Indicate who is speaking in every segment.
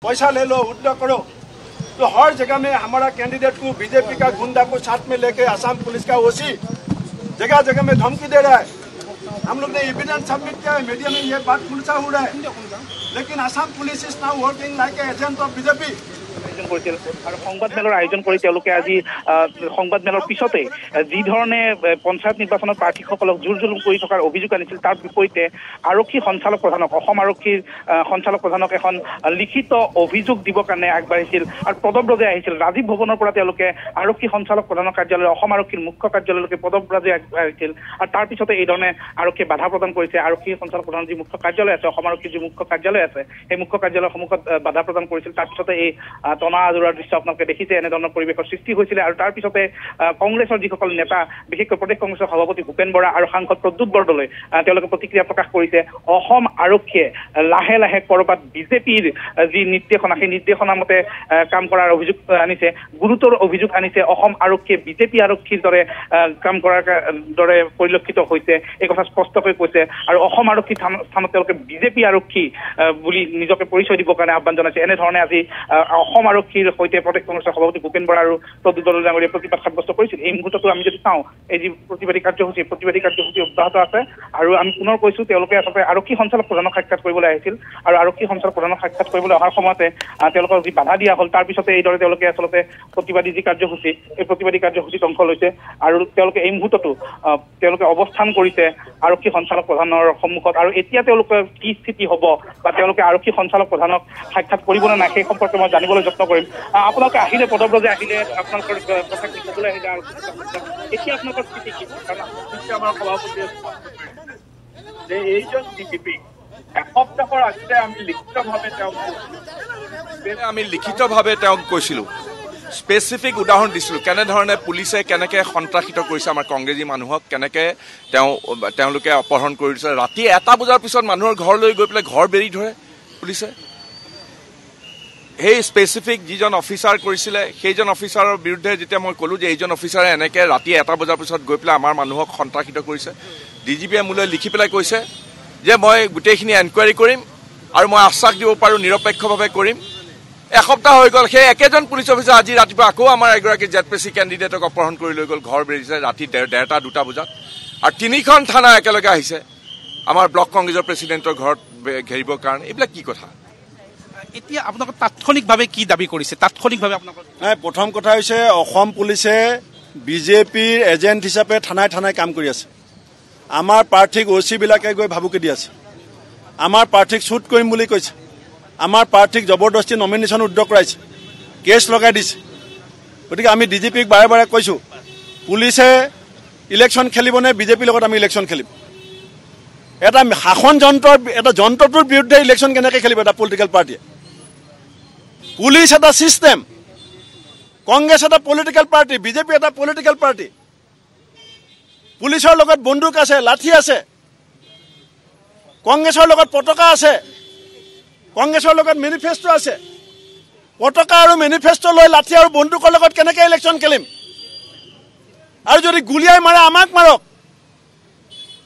Speaker 1: पैसा ले लो, उद्योग करो। तो हर जगह में हमारा कैंडिडेट को बीजेपी का गुंडा को साथ में लेके आसाम पुलिस का ओसी जगह जगह में धमकी दे रहा है। हम लोग ने एविडेंस सबमिट किया है, मीडिया में ये बात खुलसा हो रहा है, लेकिन Assam police is now working like a agent of BJP.
Speaker 2: সংবাদমেলৰ আয়োজন কৰি তেওঁলোকে আজি সংবাদমেলৰ পিছতে যি ধৰণে পঞ্চায়ত নিৰ্বাচনত প্ৰাৰ্থীসকলক জোৰ জুলুম কৰি থকাৰ অভিযোগ আনিছিল তাৰ বিপৰীতে আৰক্ষী সঞ্চালক প্ৰধানক অসম আৰক্ষীৰ সঞ্চালক প্ৰধানক এখন লিখিত অভিযোগ দিবৰ কাৰণে আগবাঢ়িছিল আৰু পদব্ৰজে আহিছিল। ৰাজীৱ ভৱনৰ পৰা তেওঁলোকে আৰক্ষী সঞ্চালক প্ৰধানৰ কাৰ্যালয় অসম আৰক্ষীৰ মুখ্য কাৰ্যালয়লৈকে পদব্ৰজে আগবাঢ়িছিল আৰু তাৰ পিছতে এই ধৰণে আৰক্ষীয়ে বাধা প্ৰদান কৰিছে। আৰক্ষী সঞ্চালক প্ৰধানৰ যি মুখ্য কাৰ্যালয় আছে, অসম আৰক্ষীৰ যি মুখ্য কাৰ্যালয় আছে, সেই মুখ্য কাৰ্যালয়ৰ সন্মুখত বাধা প্ৰদান কৰিছিল। তাৰ পিছতে এই টনা আজোৰাৰ দৃশ্য আপোনালোকে দেখিছে, এনেধৰণৰ পৰিৱেশৰ সৃষ্টি হৈছিলে। আৰু তাৰ পিছতে কংগ্ৰেছৰ যিসকল নেতা, বিশেষকৈ প্ৰদেশ কংগ্ৰেছৰ সভাপতি ভূপেন বৰা আৰু সাংসদ প্ৰদ্যুৎ বৰদলৈ তেওঁলোকে প্ৰতিক্ৰিয়া প্ৰকাশ কৰিছে। অসম আৰক্ষীয়ে লাহে লাহে কৰবাত বিজেপিৰ যি নিৰ্দেশনা, সেই নিৰ্দেশনা মতে কাম কৰাৰ অভিযোগ আনিছে, গুৰুতৰ অভিযোগ আনিছে। অসম আৰক্ষীয়ে বিজেপি আৰক্ষীৰ দৰে কাম কৰাৰ দৰে পৰিলক্ষিত হৈছে, এই কথা স্পষ্টকৈ কৈছে। আৰু অসম আৰক্ষীৰ স্থানত তেওঁলোকে বিজেপি আৰক্ষী বুলি নিজকে পৰিচয় দিবৰ কাৰণে আহ্বান জনাইছে। এনেধৰণে আজি অসম আৰক্ষীৰ সৈতে প্ৰদেশ কংগ্ৰেছৰ সভাপতি ভূপেন বৰা আৰু প্ৰদ্যুৎ বৰদলৈ ডাঙৰীয়াই প্ৰতিবাদ সাব্যস্ত কৰিছিল। এই মুহূৰ্ততো আমি যদি চাওঁ, এই যি প্ৰতিবাদী কাৰ্যসূচী অব্যাহত আছে। আৰু আমি পুনৰ কৈছো, তেওঁলোকে আচলতে আৰক্ষী সঞ্চালক প্ৰধানক সাক্ষাৎ কৰিবলৈ আহিছিল আৰু আৰক্ষী সঞ্চালক প্ৰধানক সাক্ষাৎ কৰিবলৈ অহাৰ সময়তে তেওঁলোকক যি বাধা দিয়া হ'ল, তাৰ পিছতে এইদৰে তেওঁলোকে আচলতে প্ৰতিবাদী যি কাৰ্যসূচী, এই প্ৰতিবাদী কাৰ্যসূচীত অংশ লৈছে। আৰু তেওঁলোকে এই মুহূৰ্ততো তেওঁলোকে অৱস্থান কৰিছে আৰক্ষী সঞ্চালক প্ৰধানৰ সন্মুখত। আৰু এতিয়া তেওঁলোকৰ কি স্থিতি হ'ব বা তেওঁলোকে আৰক্ষী সঞ্চালক প্ৰধানক সাক্ষাৎ কৰিব নে নাই, সেই সম্পৰ্কে মই জানিবলৈ যত্ন কৰিম। আপোনালোকে আহিলে, পদব্ৰজে আহিলে, আপোনালোকৰ কথা কি ক'বলৈ আহিলে, এতিয়া আপোনালোকৰ স্থিতি কি? কাৰণ আমাৰ সভাপতি যে এইজন বিজেপি এসপ্তাহৰ আগতে
Speaker 3: আমি লিখিতভাৱে তেওঁক কৈছিলোঁ, স্পেচিফিক উদাহৰণ দিছিলোঁ, কেনেধৰণে পুলিচে কেনেকৈ সন্ত্ৰাসিত কৰিছে আমাৰ কংগ্ৰেছী মানুহক, কেনেকৈ তেওঁলোকে অপহৰণ কৰি দিছে। ৰাতি 1টা বজাৰ পিছত মানুহৰ ঘৰলৈ গৈ পেলাই ঘৰ বেৰি ধৰে পুলিচে। সেই স্পেচিফিক যিজন অফিচাৰ কৰিছিলে, সেইজন অফিচাৰৰ বিৰুদ্ধে যেতিয়া মই ক'লোঁ যে এইজন অফিচাৰে এনেকৈ ৰাতি 1টা বজাৰ পিছত গৈ পেলাই আমাৰ মানুহক সন্ত্ৰাসিত কৰিছে, ডিজিপিয়ে মোলৈ লিখি পেলাই কৈছে যে মই গোটেইখিনি এনকুৱাৰী কৰিম আৰু মই আশ্বাস দিব পাৰোঁ নিৰপেক্ষভাৱে কৰিম। এসপ্তাহ হৈ গ'ল, সেই একেজন পুলিচ অফিচাৰ আজি ৰাতিপুৱা আকৌ আমাৰ এগৰাকী জেডপিচি কেণ্ডিডেটক অপহৰণ কৰি লৈ গ'ল, ঘৰ বেৰিছে ৰাতি 1:30-2টা বজাত। আৰু 3খন থানা একেলগে আহিছে আমাৰ ব্লক কংগ্ৰেছৰ প্ৰেচিডেণ্টৰ ঘৰত ঘেৰিবৰ কাৰণে। এইবিলাক কি কথা?
Speaker 4: এতিয়া আপোনালোকে তাৎক্ষণিকভাৱে কি দাবী কৰিছে? তাৎক্ষণিকভাৱে আপোনালোকৰ
Speaker 1: প্ৰথম কথা হৈছে, অসম পুলিচে বিজেপিৰ এজেণ্ট হিচাপে থানাই থানাই কাম কৰি আছে। আমাৰ প্ৰাৰ্থীক OC-বিলাকে গৈ ভাবুকি দি আছে, আমাৰ প্ৰাৰ্থীক শ্বুট কৰিম বুলি কৈছে, আমাৰ প্ৰাৰ্থীক জবৰদস্তি নমিনেশ্যন উদ্যোগ কৰাইছে, কেছ লগাই দিছে। গতিকে আমি DGPক বাৰে বাৰে কৈছোঁ, পুলিচে ইলেকশ্যন খেলিবনে বিজেপিৰ লগত আমি ইলেকশ্যন খেলিম? এটা শাসন যন্ত্ৰৰ, এটা যন্ত্ৰটোৰ বিৰুদ্ধে ইলেকশ্যন কেনেকৈ খেলিব এটা পলিটিকেল পাৰ্টীয়ে? পুলিচ এটা ছিষ্টেম, কংগ্ৰেছ এটা পলিটিকেল পাৰ্টি, বিজেপি এটা পলিটিকেল পাৰ্টি। পুলিচৰ লগত বন্দুক আছে, লাঠি আছে, কংগ্ৰেছৰ লগত পতাকা আছে, কংগ্ৰেছৰ লগত মেনিফেষ্টো আছে। পতাকা আৰু মেনিফেষ্টো লৈ লাঠি আৰু বন্দুকৰ লগত কেনেকৈ ইলেকশ্যন খেলিম? আৰু যদি গুলিয়াই মাৰে আমাক মাৰক,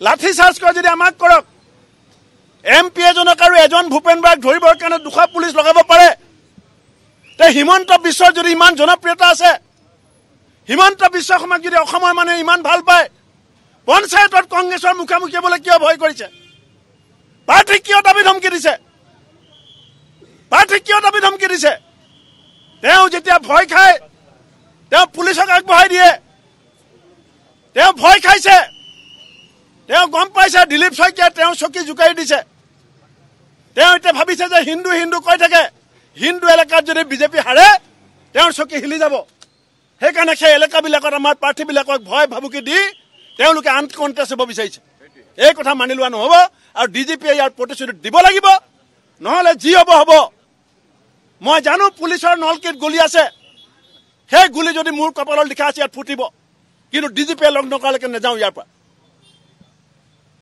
Speaker 1: লাঠি চাৰ্জ কৰে যদি আমাক কৰক। MP এজনক আৰু এজন ভূপেন বৰাক ধৰিবৰ কাৰণে 200 পুলিচ লগাব পাৰে। তে হিমন্ত বিশ্বৰ যদি ইমান জনপ্ৰিয়তা আছে, হিমন্ত বিশ্ব শৰ্মাক যদি অসমৰ মানুহে ইমান ভাল পায়, পঞ্চায়তত কংগ্ৰেছৰ মুখামুখি হ'বলৈ কিয় ভয় কৰিছে? প্ৰাৰ্থীক কিয় দাবী ধমকি দিছে? প্ৰাৰ্থীক কিয় দাবী ধমকি দিছে? তেওঁ যেতিয়া ভয় খায়, তেওঁ পুলিচক আগবঢ়াই দিয়ে। তেওঁ ভয় খাইছে, তেওঁ গম পাইছে দিলীপ শইকীয়াই তেওঁ চকী জোকাৰি দিছে। তেওঁ এতিয়া ভাবিছে যে হিন্দু হিন্দু কৈ থাকে, হিন্দু এলেকাত যদি বিজেপি হাৰে তেওঁৰ চকী হিলি যাব। সেইকাৰণে সেই এলেকাবিলাকত আমাৰ প্ৰাৰ্থীবিলাকক ভয় ভাবুকি দি তেওঁলোকে আনকণ্টেষ্ট হ'ব বিচাৰিছে। এই কথা মানি লোৱা নহ'ব আৰু DGPয়ে ইয়াৰ প্ৰতিশ্ৰুতি দিব লাগিব, নহ'লে যি হ'ব হ'ব। মই জানো পুলিচৰ নলকিট গুলি আছে, সেই গুলি যদি মোৰ কপালত লিখা আছে ইয়াত ফুটিব, কিন্তু DGPয়ে লগ নকৰালৈকে নাযাওঁ ইয়াৰ পৰা।